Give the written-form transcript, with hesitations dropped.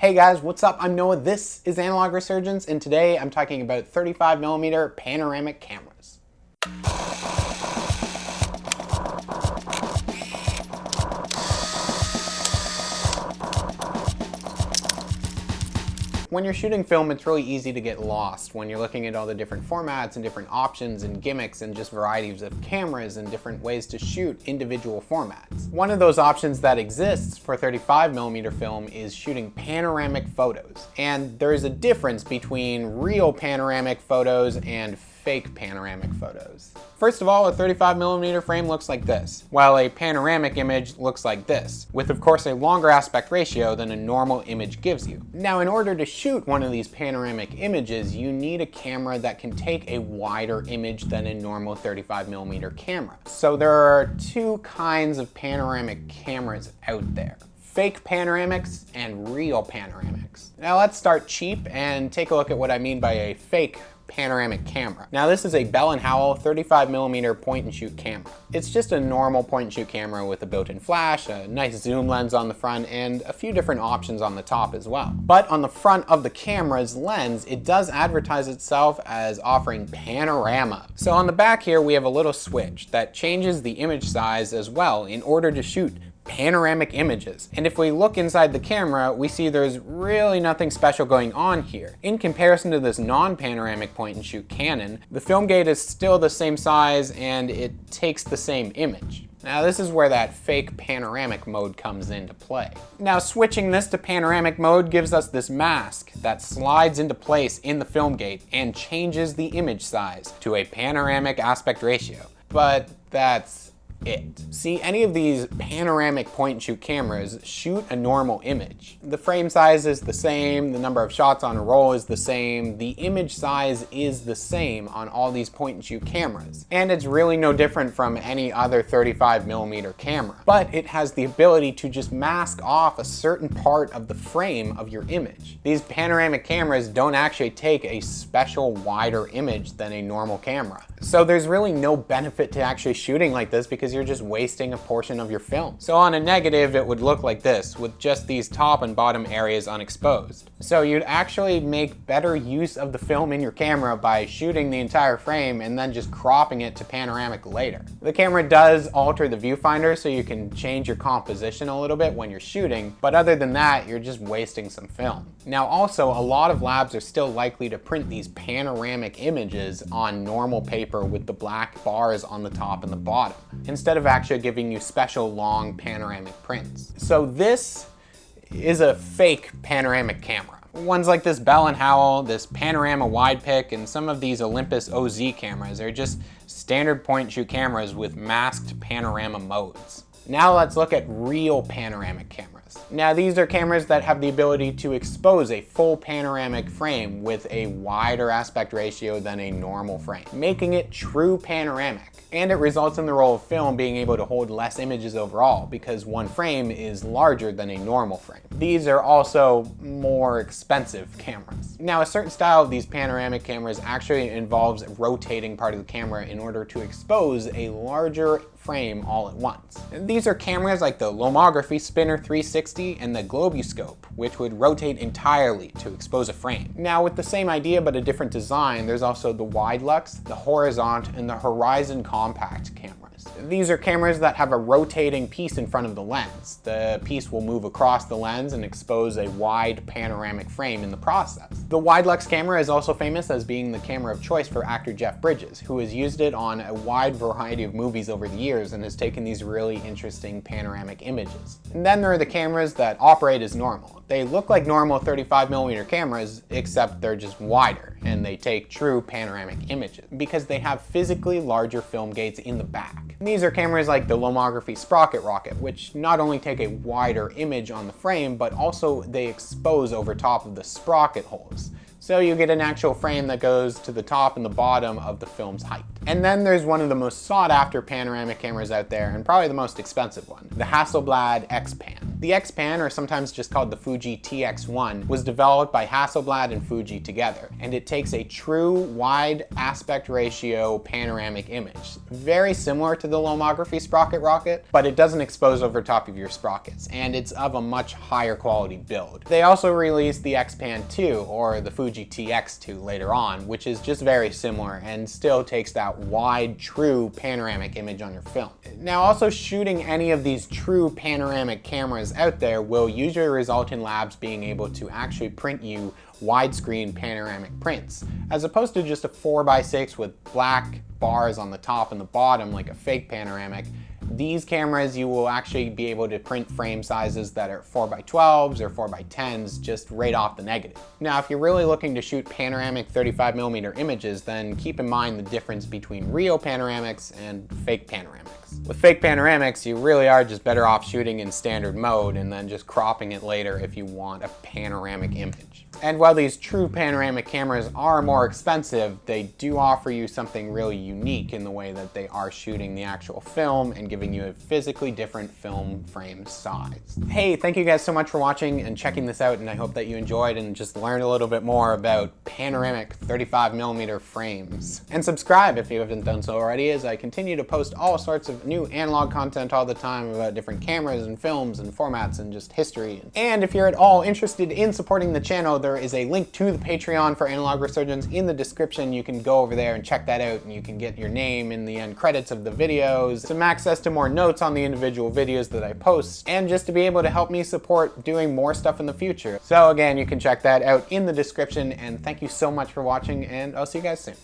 Hey guys, what's up? I'm Noah, this is Analog Resurgence, and today I'm talking about 35mm panoramic cameras. When you're shooting film, it's really easy to get lost when you're looking at all the different formats and different options and gimmicks and just varieties of cameras and different ways to shoot individual formats. One of those options that exists for 35mm film is shooting panoramic photos. And there's a difference between real panoramic photos and fake panoramic photos. First of all, a 35mm frame looks like this, while a panoramic image looks like this, with of course a longer aspect ratio than a normal image gives you. Now, in order to shoot one of these panoramic images, you need a camera that can take a wider image than a normal 35mm camera. So there are two kinds of panoramic cameras out there: fake panoramics and real panoramics. Now let's start cheap and take a look at what I mean by a fake panoramic camera. Now this is a Bell & Howell 35mm point and shoot camera. It's just a normal point and shoot camera with a built-in flash, a nice zoom lens on the front, and a few different options on the top as well. But on the front of the camera's lens, it does advertise itself as offering panorama. So on the back here, we have a little switch that changes the image size as well in order to shoot panoramic images. And if we look inside the camera, we see there's really nothing special going on here. In comparison to this non-panoramic point and shoot Canon, the film gate is still the same size and it takes the same image. Now this is where that fake panoramic mode comes into play. Now switching this to panoramic mode gives us this mask that slides into place in the film gate and changes the image size to a panoramic aspect ratio. But that's it. See, any of these panoramic point and shoot cameras shoot a normal image. The frame size is the same, the number of shots on a roll is the same, the image size is the same on all these point and shoot cameras. And it's really no different from any other 35mm camera. But it has the ability to just mask off a certain part of the frame of your image. These panoramic cameras don't actually take a special wider image than a normal camera. So there's really no benefit to actually shooting like this because you're just wasting a portion of your film. So on a negative, it would look like this, with just these top and bottom areas unexposed. So you'd actually make better use of the film in your camera by shooting the entire frame and then just cropping it to panoramic later. The camera does alter the viewfinder so you can change your composition a little bit when you're shooting, but other than that, you're just wasting some film. Now also, a lot of labs are still likely to print these panoramic images on normal paper with the black bars on the top and the bottom, instead of actually giving you special long panoramic prints. So this is a fake panoramic camera. Ones like this Bell & Howell, this Panorama Wide Pick, and some of these Olympus OZ cameras are just standard point and shoot cameras with masked panorama modes. Now let's look at real panoramic cameras. Now these are cameras that have the ability to expose a full panoramic frame with a wider aspect ratio than a normal frame, making it true panoramic. And it results in the roll of film being able to hold less images overall because one frame is larger than a normal frame. These are also more expensive cameras. Now a certain style of these panoramic cameras actually involves rotating part of the camera in order to expose a larger frame all at once. And these are cameras like the Lomography Spinner 360 and the Globuscope, which would rotate entirely to expose a frame. Now with the same idea but a different design, there's also the Wide Lux, the Horizont, and the Horizon Compact cameras. These are cameras that have a rotating piece in front of the lens. The piece will move across the lens and expose a wide panoramic frame in the process. The Wide Lux camera is also famous as being the camera of choice for actor Jeff Bridges, who has used it on a wide variety of movies over the years and has taken these really interesting panoramic images. And then there are the cameras that operate as normal. They look like normal 35mm cameras, except they're just wider, and they take true panoramic images because they have physically larger film gates in the back. And these are cameras like the Lomography Sprocket Rocket, which not only take a wider image on the frame, but also they expose over top of the sprocket holes. So you get an actual frame that goes to the top and the bottom of the film's height. And then there's one of the most sought after panoramic cameras out there, and probably the most expensive one, the Hasselblad XPan. The XPan, or sometimes just called the Fuji TX1, was developed by Hasselblad and Fuji together, and it takes a true wide aspect ratio panoramic image. Very similar to the lomography sprocket rocket, but it doesn't expose over top of your sprockets, and it's of a much higher quality build. They also released the XPan 2, or the Fuji TX2 later on, which is just very similar and still takes that wide, true panoramic image on your film. Now, also shooting any of these true panoramic cameras out there will usually result in labs being able to actually print you widescreen panoramic prints, as opposed to just a 4x6 with black bars on the top and the bottom like a fake panoramic. These cameras, you will actually be able to print frame sizes that are 4x12s or 4x10s just right off the negative. Now, if you're really looking to shoot panoramic 35mm images, then keep in mind the difference between real panoramics and fake panoramics. With fake panoramics, you really are just better off shooting in standard mode and then just cropping it later if you want a panoramic image. And while these true panoramic cameras are more expensive, they do offer you something really unique in the way that they are shooting the actual film and giving you a physically different film frame size. Hey, thank you guys so much for watching and checking this out, and I hope that you enjoyed and just learned a little bit more about panoramic 35mm frames. And subscribe if you haven't done so already, as I continue to post all sorts of new analog content all the time about different cameras and films and formats and just history. And if you're at all interested in supporting the channel, there is a link to the Patreon for Analog Resurgence in the description. You can go over there and check that out, and you can get your name in the end credits of the videos, some access to more notes on the individual videos that I post, and just to be able to help me support doing more stuff in the future. So again, you can check that out in the description, and thank you so much for watching, and I'll see you guys soon.